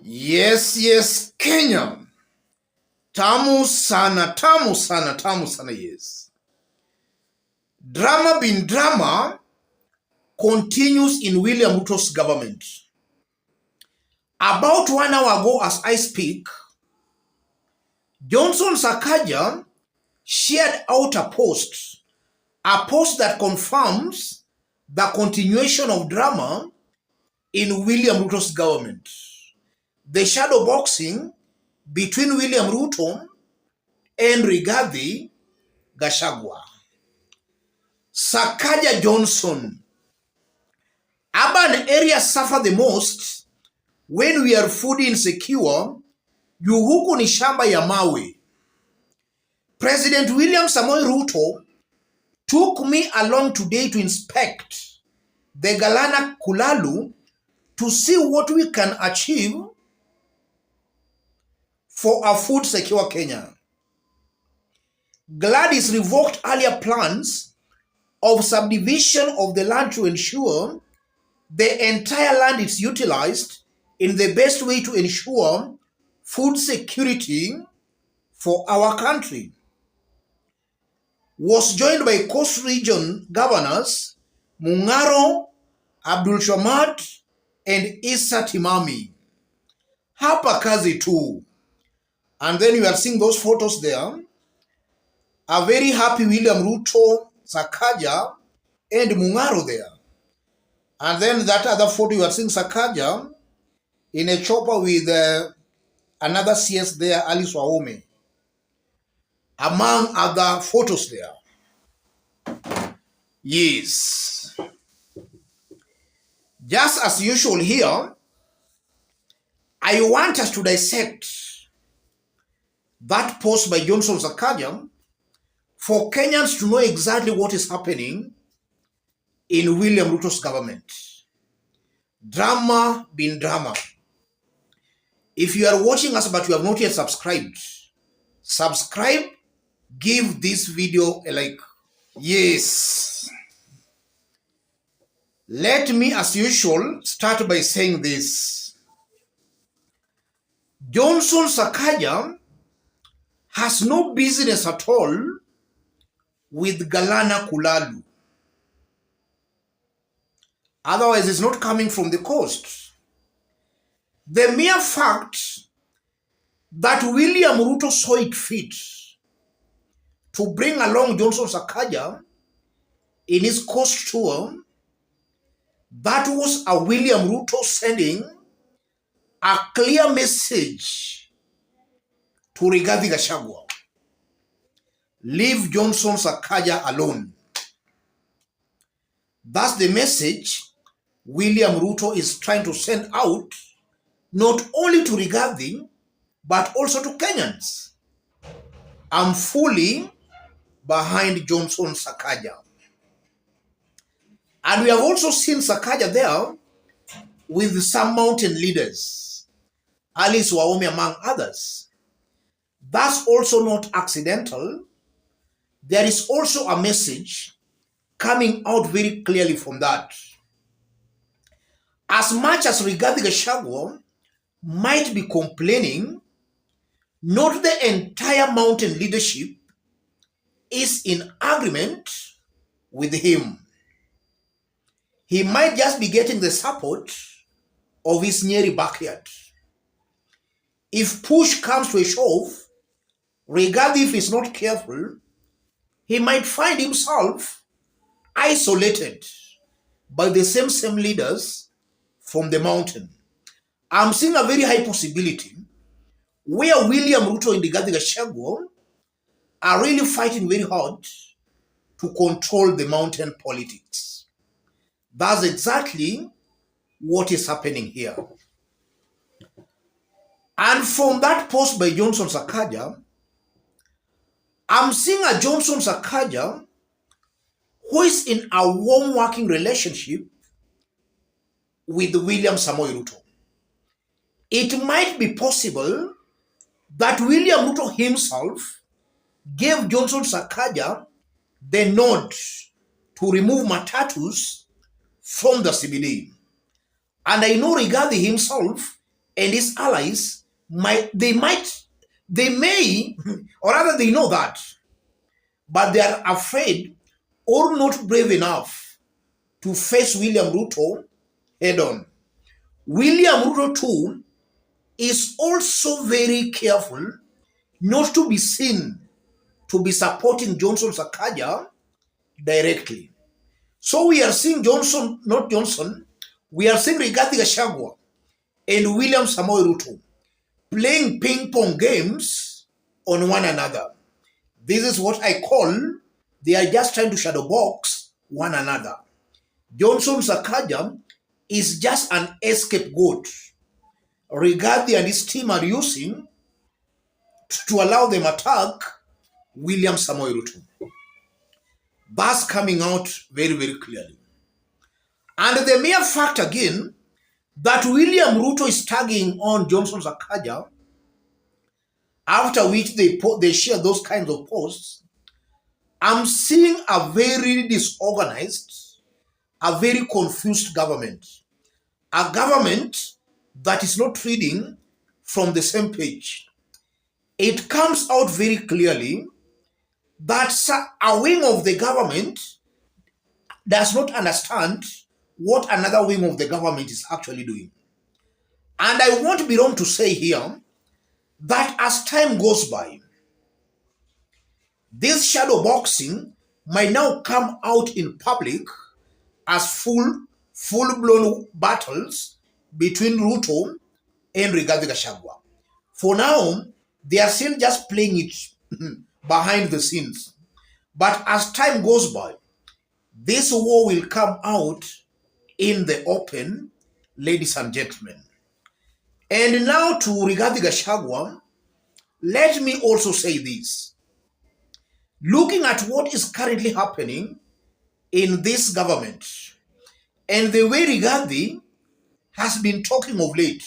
Yes, Kenya. Tamu sana, yes. Drama bin drama continues in William Ruto's government. About 1 hour ago, as I speak, Johnson Sakaja shared out a post that confirms the continuation of drama in William Ruto's government. The shadow boxing between William Ruto and Rigathi Gachagua. Sakaja Johnson. Urban areas suffer the most when we are food insecure. Huku ni shamba ya mawe. President William Samoei Ruto took me along today to inspect the Galana Kulalu to see what we can achieve for a food secure Kenya. Gladys revoked earlier plans of subdivision of the land to ensure the entire land is utilized in the best way to ensure food security for our country. Was joined by Coast Region governors Mungaro, Abdul Shamat, and Issa Timami. Hapa kazi tu. And then you are seeing those photos there. A very happy William Ruto, Sakaja, and Mungaro there. And then that other photo you are seeing Sakaja in a chopper with another CS there, Alice Wahome. Among other photos there. Yes. Just as usual here, I want us to dissect that post by Johnson Sakaja for Kenyans to know exactly what is happening in William Ruto's government. Drama bin drama. If you are watching us but you have not yet subscribed, subscribe, give this video a like. Yes. Let me, as usual, start by saying this. Johnson Sakaja has no business at all with Galana Kulalu. Otherwise, it's not coming from the coast. The mere fact that William Ruto saw it fit to bring along Johnson Sakaja in his coast tour, that was a William Ruto sending a clear message to Rigathi Gachagua. Leave Johnson Sakaja alone. That's the message William Ruto is trying to send out, not only to Rigathi, but also to Kenyans. I'm fully behind Johnson Sakaja. And we have also seen Sakaja there with some mountain leaders, Alice Wahome among others. That's also not accidental. There is also a message coming out very clearly from that. As much as Rigathi Gachagua might be complaining, not the entire mountain leadership is in agreement with him. He might just be getting the support of his Nyeri backyard. If push comes to a shove, Rigathi, if he's not careful, he might find himself isolated by the same leaders from the mountain. I'm seeing a very high possibility where William Ruto and Rigathi Gachagua are really fighting very hard to control the mountain politics. That's exactly what is happening here. And from that post by Johnson Sakaja, I'm seeing a Johnson Sakaja who is in a warm working relationship with William Samoei Ruto. It might be possible that William Ruto himself gave Johnson Sakaja the nod to remove matatus from the CBD. And I know Rigathi himself and his allies they may, or rather they know that, but they are afraid or not brave enough to face William Ruto head on. William Ruto too is also very careful not to be seen to be supporting Johnson Sakaja directly. So we are seeing we are seeing Rigathi Gachagua and William Samoei Ruto playing ping pong games on one another. This is what I call they are just trying to shadow box one another. Johnson Sakaja is just an scapegoat Rigathi and his team are using to allow them attack William Samoei Ruto. That's coming out very, very clearly. And the mere fact again that William Ruto is tagging on Johnson Sakaja, after which they share those kinds of posts, I'm seeing a very disorganized, a very confused government. A government that is not reading from the same page. It comes out very clearly that a wing of the government does not understand what another wing of the government is actually doing. And I won't be wrong to say here that as time goes by, this shadow boxing might now come out in public as full-blown battles between Ruto and Rigathi Gachagua. For now, they are still just playing it behind the scenes. But as time goes by, this war will come out in the open, ladies and gentlemen. And now to Rigathi Gachagua, let me also say this. Looking at what is currently happening in this government and the way Rigathi has been talking of late,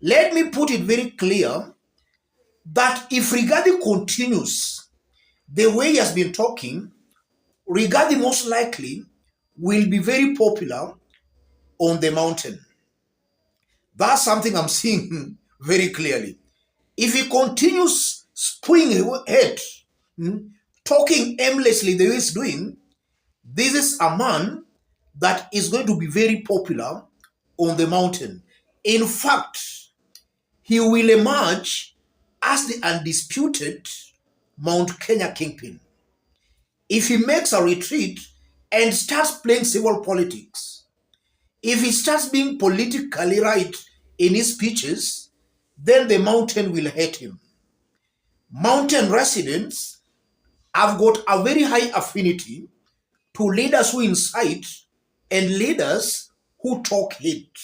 let me put it very clear that if Rigathi continues the way he has been talking, Rigathi most likely will be very popular on the mountain. That's something I'm seeing very clearly. If he continues spewing hate, talking aimlessly the way he's doing, this is a man that is going to be very popular on the mountain. In fact, he will emerge as the undisputed Mount Kenya kingpin. If he makes a retreat and starts playing civil politics, if he starts being politically right in his speeches, then the mountain will hate him. Mountain residents have got a very high affinity to leaders who incite and leaders who talk hate.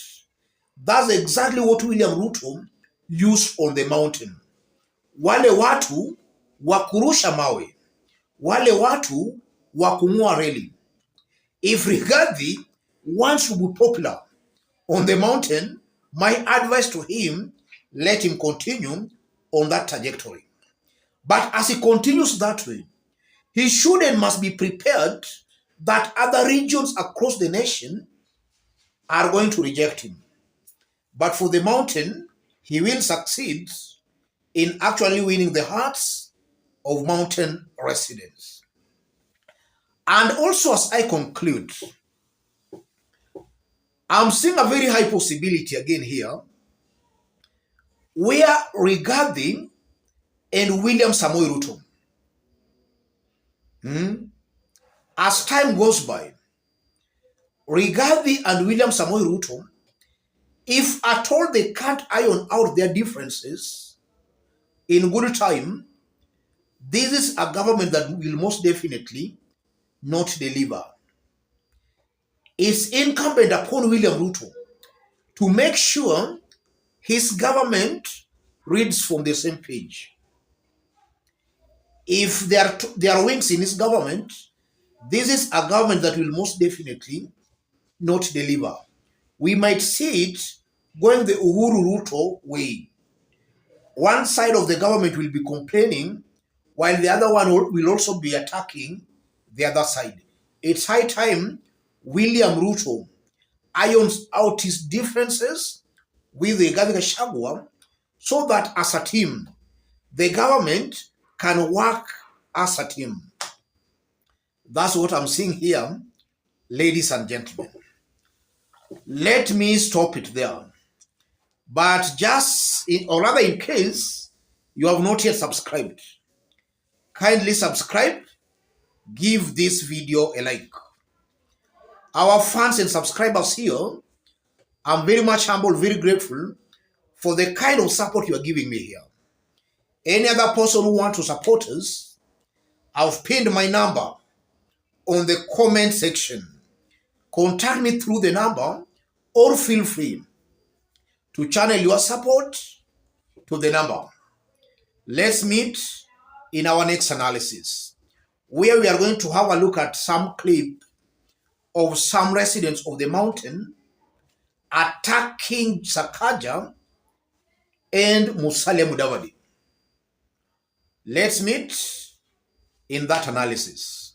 That's exactly what William Ruto used on the mountain. Wale watu wa kurusha mawe, wale watu wa kung'oa reli. If Rigathi wants to be popular on the mountain, my advice to him, let him continue on that trajectory. But as he continues that way, he should and must be prepared that other regions across the nation are going to reject him. But for the mountain, he will succeed in actually winning the hearts of mountain residents. And also, as I conclude, I'm seeing a very high possibility again here where Rigathi and William Samoei Ruto, as time goes by, Rigathi and William Samoei Ruto, if at all they can't iron out their differences in good time, this is a government that will most definitely not deliver. It's incumbent upon William Ruto to make sure his government reads from the same page. If there are wings in his government, this is a government that will most definitely not deliver. We might see it going the Uhuru Ruto way. One side of the government will be complaining, while the other one will also be attacking the other side. It's high time William Ruto irons out his differences with Rigathi SIDELINED so that as a team, the government can work as a team. That's what I'm seeing here, ladies and gentlemen. Let me stop it there. But or rather in case you have not yet subscribed, kindly subscribe, give this video a like. Our fans and subscribers here, I'm very much humble, very grateful for the kind of support you are giving me here. Any other person who wants to support us, I've pinned my number on the comment section. Contact me through the number or feel free to channel your support to the number. Let's meet in our next analysis, where we are going to have a look at some clip of some residents of the mountain attacking Sakaja and Musalia Mudavadi. Let's meet in that analysis.